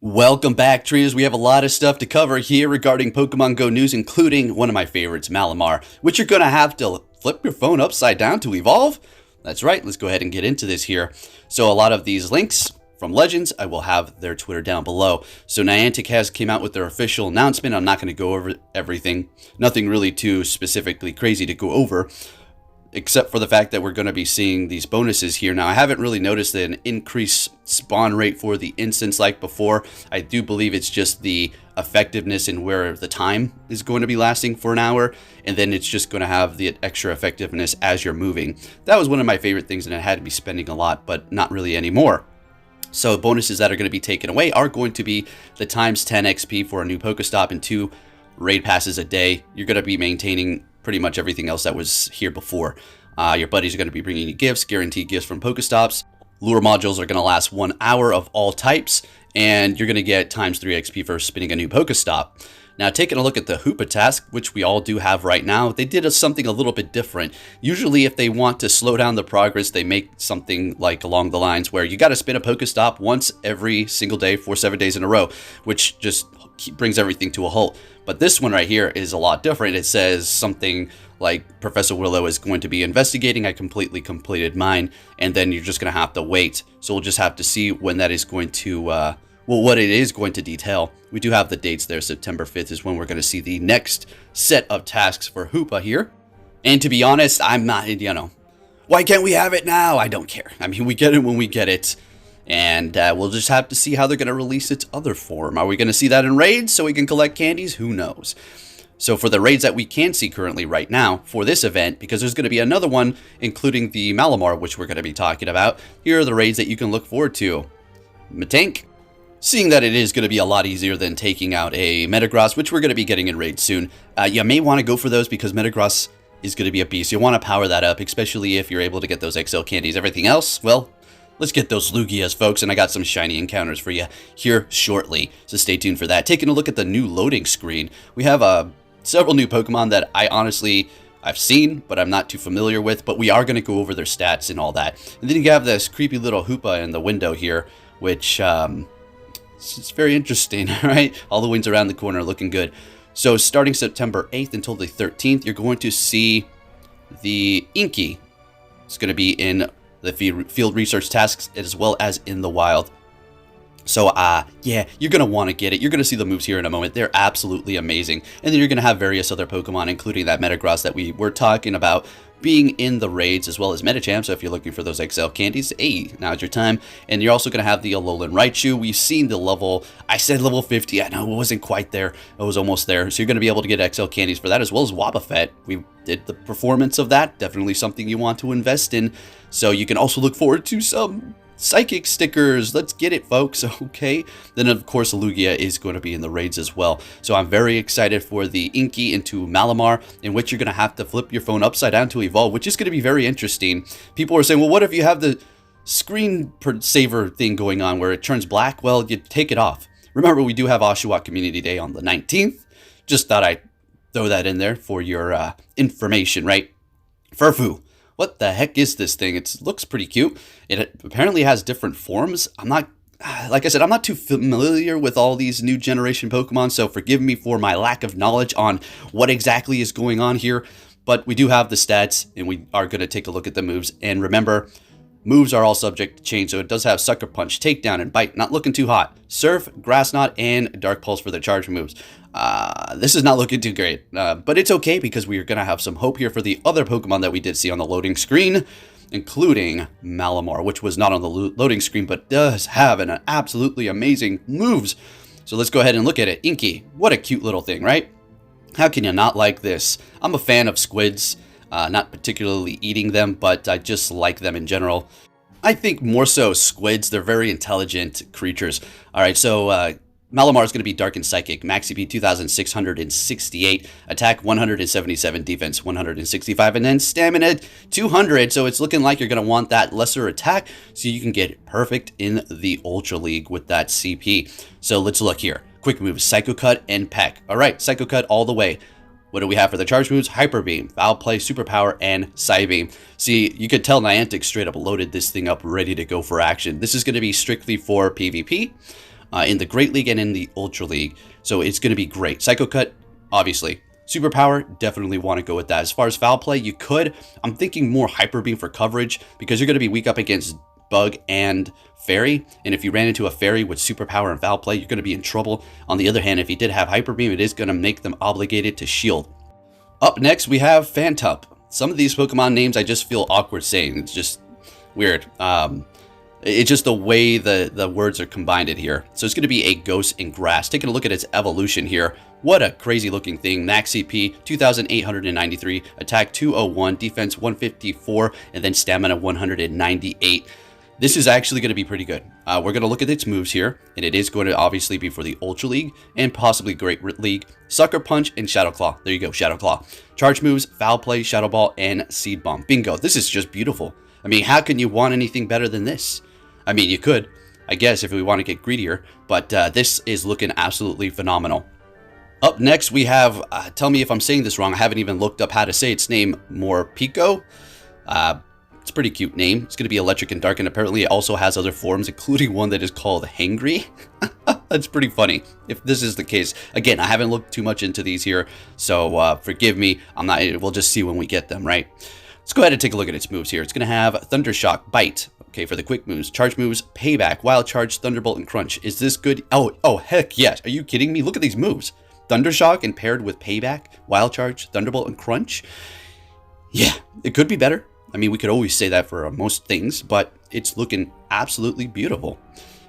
Welcome back, Trees. We have a lot of stuff to cover here regarding Pokemon Go news, including one of my favorites, Malamar, which you're going to have to flip your phone upside down to evolve. That's right, let's go ahead and get into this here. So a lot of these links from Legends, I will have their Twitter down below. So Niantic has came out with their official announcement. I'm not going to go over everything. Nothing really too specifically crazy to go over, except for the fact that we're going to be seeing these bonuses here. Now, I haven't really noticed an increased spawn rate for the instance like before. I do believe it's just the effectiveness and where the time is going to be lasting for an hour, and then it's just going to have the extra effectiveness as you're moving. That was one of my favorite things, and I had to be spending a lot, but not really anymore. So bonuses that are going to be taken away are going to be the times 10 XP for a new Pokestop and 2 raid passes a day. You're going to be maintaining pretty much everything else that was here before. Your buddies are going to be bringing you gifts, guaranteed gifts from Pokestops. Lure modules are going to last 1 hour of all types, and you're going to get times 3 XP for spinning a new Pokestop. Now, taking a look at the Hoopa task, which we all do have right now, they did something a little bit different. Usually, if they want to slow down the progress, they make something like along the lines where you got to spin a Pokestop once every single day for 7 days in a row, which just brings everything to a halt. But this one right here is a lot different. It says something like Professor Willow is going to be investigating. I completely completed mine, and then you're just going to have to wait. So we'll just have to see when that is going to what it is going to detail. We do have the dates there. September 5th is when we're going to see the next set of tasks for Hoopa here. And to be honest, I'm not, why can't we have it now? I don't care. I mean, we get it when we get it. And we'll just have to see how they're going to release its other form. Are we going to see that in raids so we can collect candies? Who knows? So for the raids that we can see currently right now for this event, because there's going to be another one, including the Malamar, which we're going to be talking about, here are the raids that you can look forward to. Matank. Seeing that it is going to be a lot easier than taking out a Metagross, which we're going to be getting in raids soon, you may want to go for those because Metagross is going to be a beast. You want to power that up, especially if you're able to get those XL candies. Everything else, well, let's get those Lugias, folks, and I got some shiny encounters for you here shortly, so stay tuned for that. Taking a look at the new loading screen, we have several new Pokemon that I've seen, but I'm not too familiar with, but we are going to go over their stats and all that. And then you have this creepy little Hoopa in the window here, which it's very interesting, right? All the wings around the corner are looking good. So starting September 8th until the 13th, you're going to see the Inky. It's going to be in the field research tasks as well as in the wild. So, yeah, you're going to want to get it. You're going to see the moves here in a moment. They're absolutely amazing. And then you're going to have various other Pokemon, including that Metagross that we were talking about, being in the raids as well as Medicham. So if you're looking for those XL candies, hey, now's your time. And you're also going to have the Alolan Raichu. We've seen the level, I said level 50. I know it wasn't quite there. It was almost there. So you're going to be able to get XL candies for that, as well as Wobbuffet. We did the performance of that. Definitely something you want to invest in. So you can also look forward to some Psychic stickers. Let's get it, folks. Okay. Then, of course, Lugia is going to be in the raids as well. So I'm very excited for the Inky into Malamar, in which you're going to have to flip your phone upside down to evolve, which is going to be very interesting. People are saying, well, what if you have the screen saver thing going on where it turns black? Well, you take it off. Remember, we do have Oshawott Community Day on the 19th. Just thought I'd throw that in there for your information, right? Furfrou. What the heck is this thing? It looks pretty cute. It apparently has different forms. Like I said, I'm not too familiar with all these new generation Pokemon, so forgive me for my lack of knowledge on what exactly is going on here. But we do have the stats, and we are going to take a look at the moves. And remember, moves are all subject to change, so it does have Sucker Punch, Takedown, and Bite. Not looking too hot. Surf, Grass Knot, and Dark Pulse for the charge moves. This is not looking too great, but it's okay because we are going to have some hope here for the other Pokemon that we did see on the loading screen, including Malamar, which was not on the loading screen, but does have an absolutely amazing moves. So let's go ahead and look at it. Inky, what a cute little thing, right? How can you not like this? I'm a fan of squids, not particularly eating them, but I just like them in general. I think more so squids, they're very intelligent creatures. All right, so Malamar is going to be Dark and Psychic, Max CP 2,668, Attack 177, Defense 165, and then Stamina 200. So it's looking like you're going to want that lesser attack so you can get perfect in the Ultra League with that CP. So let's look here. Quick moves, Psycho Cut and Peck. All right, Psycho Cut all the way. What do we have for the charge moves? Hyper Beam, Foul Play, Superpower, and Psybeam. See, you could tell Niantic straight up loaded this thing up ready to go for action. This is going to be strictly for PvP. in the Great League and in the Ultra League. So it's going to be great. Psycho Cut, obviously. Superpower, definitely want to go with that. As far as foul play, you could. I'm thinking more Hyper Beam for coverage because you're going to be weak up against Bug and Fairy. And if you ran into a Fairy with Superpower and foul play, you're going to be in trouble. On the other hand, if he did have Hyper Beam, it is going to make them obligated to shield. Up next, we have Fantup. Some of these Pokemon names I just feel awkward saying. It's just weird. It's just the way the words are combined in here. So it's going to be a ghost in grass. Taking a look at its evolution here. What a crazy looking thing. Max CP 2,893, attack 201, defense 154, and then stamina 198. This is actually going to be pretty good. We're going to look at its moves here, and it is going to obviously be for the Ultra League and possibly Great League. Sucker Punch and Shadow Claw. There you go, Shadow Claw. Charge moves, Foul Play, Shadow Ball, and Seed Bomb. Bingo. This is just beautiful. I mean, how can you want anything better than this? I mean, you could, I guess, if we want to get greedier, but this is looking absolutely phenomenal. Up next, we have, tell me if I'm saying this wrong, I haven't even looked up how to say its name, Morpeko. It's a pretty cute name. It's going to be electric and dark, and apparently it also has other forms, including one that is called Hangry. That's pretty funny, if this is the case. Again, I haven't looked too much into these here, so forgive me. We'll just see when we get them, right? Let's go ahead and take a look at its moves here. It's going to have Thundershock, Bite. Okay, for the quick moves. Charge moves, Payback, Wild Charge, Thunderbolt, and Crunch. Is this good? Oh, heck yes. Are you kidding me? Look at these moves. Thundershock and paired with Payback, Wild Charge, Thunderbolt, and Crunch. Yeah, it could be better. I mean, we could always say that for most things, but it's looking absolutely beautiful.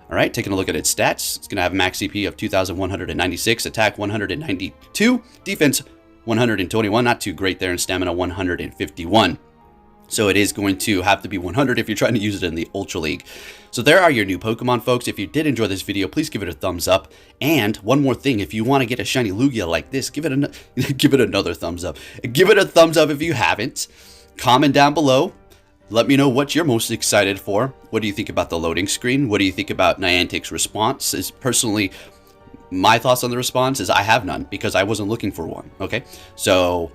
All right, taking a look at its stats. It's going to have max CP of 2,196, attack 192, defense 121, not too great there, and stamina 151. So it is going to have to be 100 if you're trying to use it in the Ultra League. So there are your new Pokemon, folks. If you did enjoy this video, please give it a thumbs up. And one more thing, if you want to get a shiny Lugia like this, give it another thumbs up. Give it a thumbs up if you haven't. Comment down below. Let me know what you're most excited for. What do you think about the loading screen? What do you think about Niantic's response? Personally, my thoughts on the response is I have none because I wasn't looking for one. Okay, so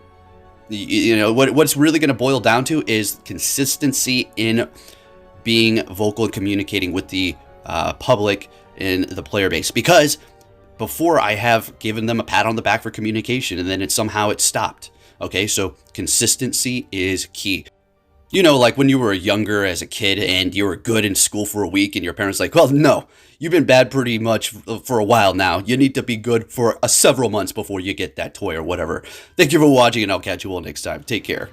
you know what's really going to boil down to is consistency in being vocal and communicating with the public and the player base. Because before I have given them a pat on the back for communication, and then somehow it stopped. Okay, so consistency is key. You know, like when you were younger as a kid and you were good in school for a week and your parents like, well, no, you've been bad pretty much for a while now. You need to be good for several months before you get that toy or whatever. Thank you for watching, and I'll catch you all next time. Take care.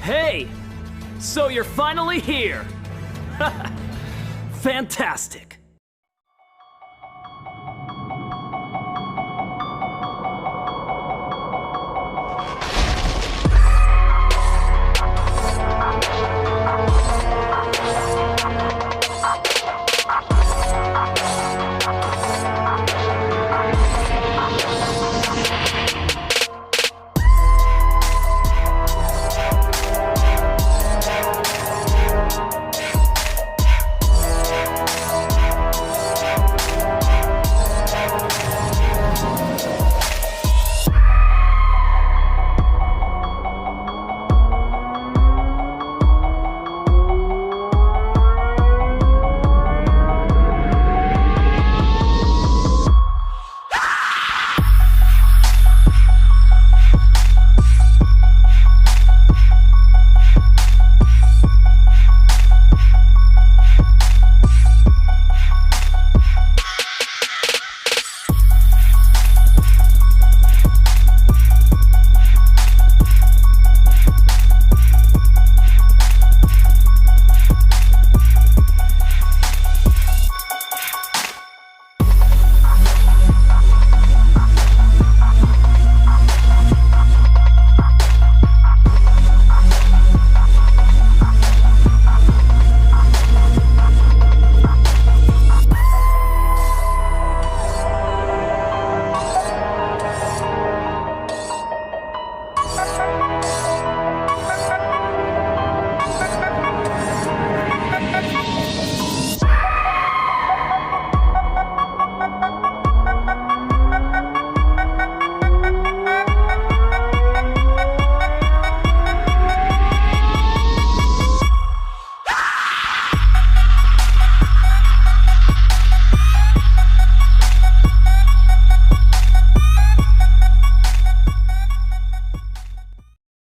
Hey, so you're finally here. Fantastic.